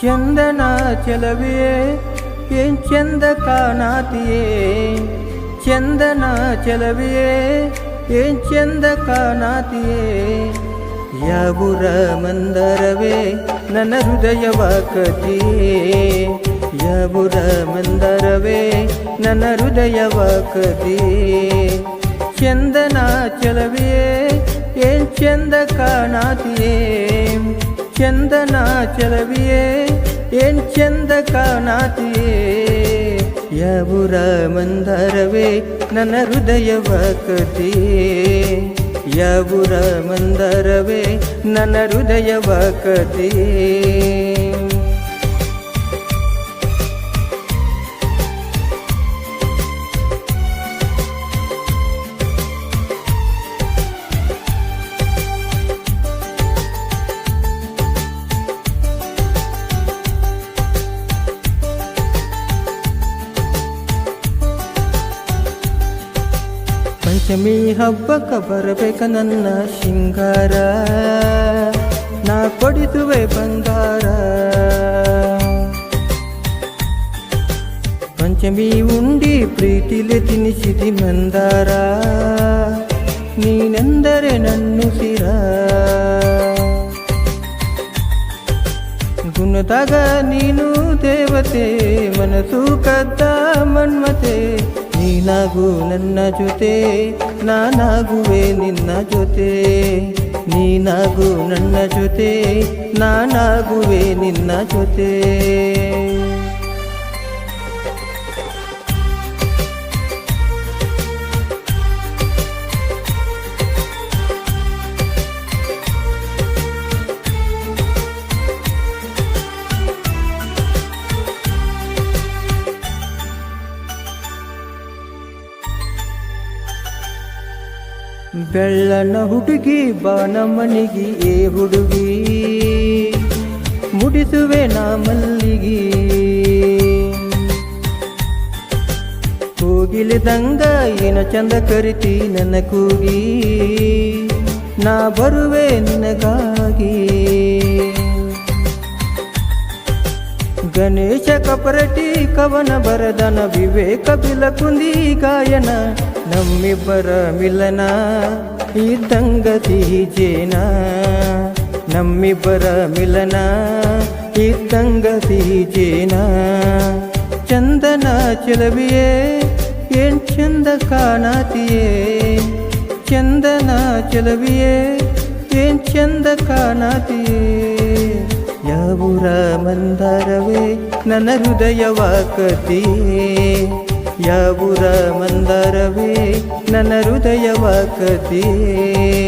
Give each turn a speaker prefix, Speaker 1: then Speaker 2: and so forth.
Speaker 1: ಚಂದನ ಚೆಲುವೆಯೇ ಏನ್ ಚಂದ ಕಾಣಾತಿಯೇ, ಚಂದನ ಚೆಲುವೆಯೇ ಏನ್ ಚಂದ ಕಾಣಾತಿಯೇ. ಯಾವೂರ ಮಂದರವೇ ನನ್ನ ಹೃದಯವ ಕದಿಯೇ, ಯಾವೂರ ಮಂದರವೇ ನನ್ನ ಹೃದಯವ ಕದಿಯೇ. ಚಂದನ ಚೆಲುವೆಯೇ ಏನ್ ಚಂದ ಕಾಣಾತಿಯೇ, ಚಂದನ ಚೆಲುವೆಯೇ ಏನ್ ಚಂದ ಕಾಣಾತಿಯೇ. ಯಾವೂರ ಮಂದರವೇ ನನ್ನ ಹೃದಯವ ಕದಿಯೇ, ಯಾವೂರ ಮಂದರವೇ ನನ್ನ ಹೃದಯವ ಕದಿಯೇ. ಪಂಚಮಿ ಹಬ್ಬಕ್ಕ ಬರಬೇಕ ನನ್ನ ಶೃಂಗಾರ, ನಾ ಕೊಡಿಸುವೆ ಬಂಗಾರ. ಪಂಚಮಿ ಉಂಡಿ ಪ್ರೀತಿಲೆ ತಿನಿಸಿದಿ ಮಂದಾರ, ನೀನೆಂದರೆ ನನ್ನುಸಿರ. ಗುಣದಾಗ ನೀನು ದೇವತೆ, ಮನಸ್ಸು ಕದ್ದ ಮನ್ಮತೆ. ನೀನಾಗು ನನ್ನ ಜೊತೆ, ನಾನಾಗುವೆ ನಿನ್ನ ಜೊತೆ. ನೀನಾಗು ನನ್ನ ಜೊತೆ, ನಾನಾಗುವೆ ನಿನ್ನ ಜೊತೆ. ಬೆಳ್ಳನ ಹುಡುಗಿ ಬಾನ ಮನಿಗಿ, ಏ ಹುಡುಗಿ ಮುಡಿಸುವೆ ನಾ ಮಲ್ಲಿಗಿ. ಕೋಗಿಲಿದಂಗ ಏನ ಚಂದ ಕರಿತಿ ನನ್ನ ಕೂಗಿ, ನಾ ಬರುವೆ ನಿನಗಾಗಿ. ಗಣೇಶ ಕಪರಟಿ ಕವನ ಬರದನ, ವಿವೇಕ ಬಿಲಕುಂದಿ ಗಾಯನ. ನಮ್ಮಿಬ್ಬರ ಮಿಲನ ಇದ್ದಂಗ ಸಿಹಿಜೇನ, ನಮ್ಮಿಬ್ಬರ ಮಿಲನ ಇದ್ದಂಗ ಸಿಹಿಜೇನ. ಚಂದನ ಚೆಲುವೆಯೇ ಏನ್ ಚಂದ ಕಾಣಾತಿಯೇ, ಚಂದನ ಚೆಲುವೆಯೇ ಏನ್ ಚಂದ ಕಾಣಾತಿಯೇ. ಯಾವೂರ ಮಂದಾರವೇ ನನ್ನ ಹೃದಯವ ಕದಿಯೇ, ಯಾವೂರ ಮಂದಾರವೇ ನನ್ನ ಹೃದಯವ ಕದಿಯೇ.